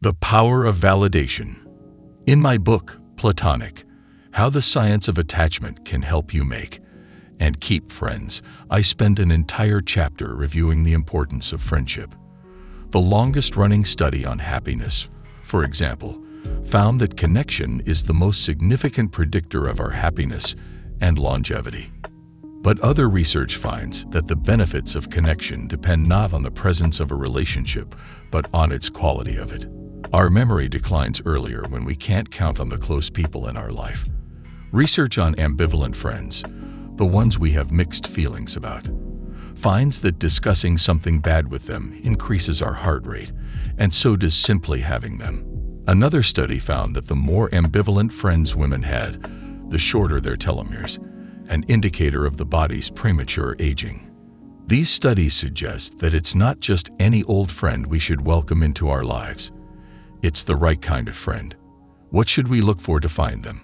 The power of validation. In my book, Platonic, How the Science of Attachment Can Help You Make and Keep Friends, I spend an entire chapter reviewing the importance of friendship. The longest-running study on happiness, for example, found that connection is the most significant predictor of our happiness and longevity. But other research finds that the benefits of connection depend not on the presence of a relationship, but on its quality of it. Our memory declines earlier when we can't count on the close people in our life. Research on ambivalent friends, the ones we have mixed feelings about, finds that discussing something bad with them increases our heart rate, and so does simply having them. Another study found that the more ambivalent friends women had, the shorter their telomeres, an indicator of the body's premature aging. These studies suggest that it's not just any old friend we should welcome into our lives. It's the right kind of friend. What should we look for to find them?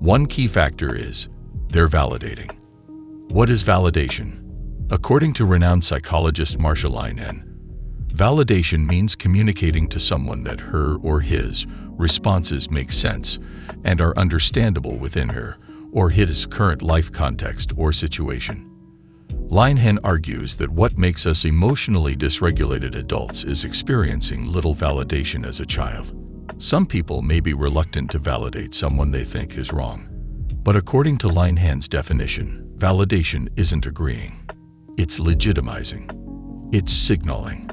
One key factor is they're validating. What is validation? According to renowned psychologist Marsha Linehan, validation means communicating to someone that her or his responses make sense and are understandable within her or his current life context or situation. Linehan argues that what makes us emotionally dysregulated adults is experiencing little validation as a child. Some people may be reluctant to validate someone they think is wrong. But according to Linehan's definition, validation isn't agreeing. It's legitimizing. It's signaling.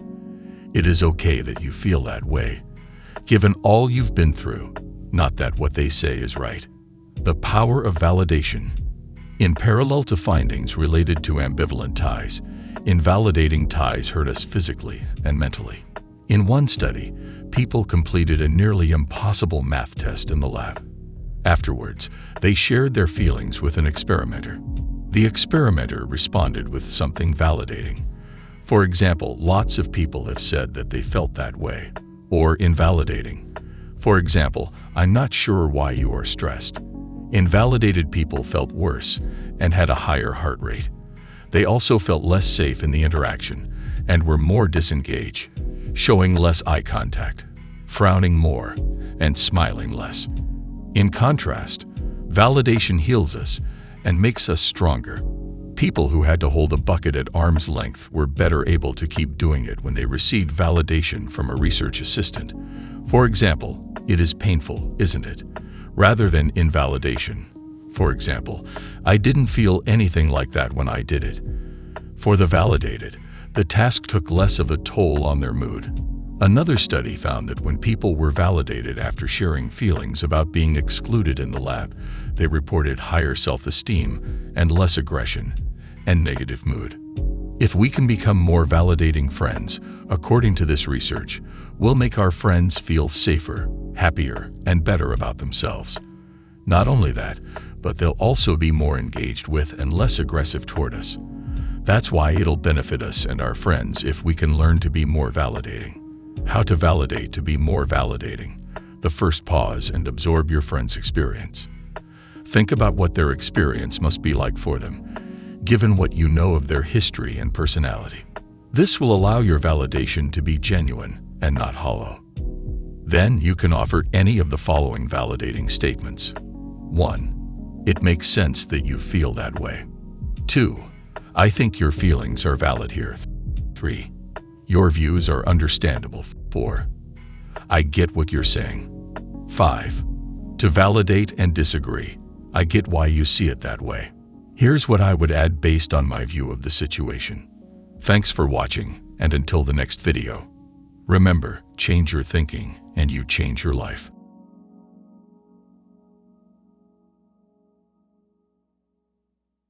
It is okay that you feel that way, given all you've been through, not that what they say is right. The power of validation. In parallel to findings related to ambivalent ties, invalidating ties hurt us physically and mentally. In one study, people completed a nearly impossible math test in the lab. Afterwards, they shared their feelings with an experimenter. The experimenter responded with something validating. For example, lots of people have said that they felt that way. Or invalidating. For example, I'm not sure why you are stressed. Invalidated people felt worse and had a higher heart rate. They also felt less safe in the interaction and were more disengaged, showing less eye contact, frowning more, and smiling less. In contrast, validation heals us and makes us stronger. People who had to hold a bucket at arm's length were better able to keep doing it when they received validation from a research assistant. For example, it is painful, isn't it? Rather than invalidation. For example, I didn't feel anything like that when I did it. For the validated, the task took less of a toll on their mood. Another study found that when people were validated after sharing feelings about being excluded in the lab, they reported higher self-esteem and less aggression and negative mood. If we can become more validating friends, according to this research, we'll make our friends feel safer, happier, and better about themselves. Not only that, but they'll also be more engaged with and less aggressive toward us. That's why it'll benefit us and our friends if we can learn to be more validating. How to validate to be more validating. The first, pause and absorb your friend's experience. Think about what their experience must be like for them, given what you know of their history and personality. This will allow your validation to be genuine and not hollow. Then you can offer any of the following validating statements. 1. It makes sense that you feel that way. 2. I think your feelings are valid here. 3. Your views are understandable. 4. I get what you're saying. 5. To validate and disagree. I get why you see it that way. Here's what I would add based on my view of the situation. Thanks for watching, and until the next video. Remember, change your thinking and you change your life.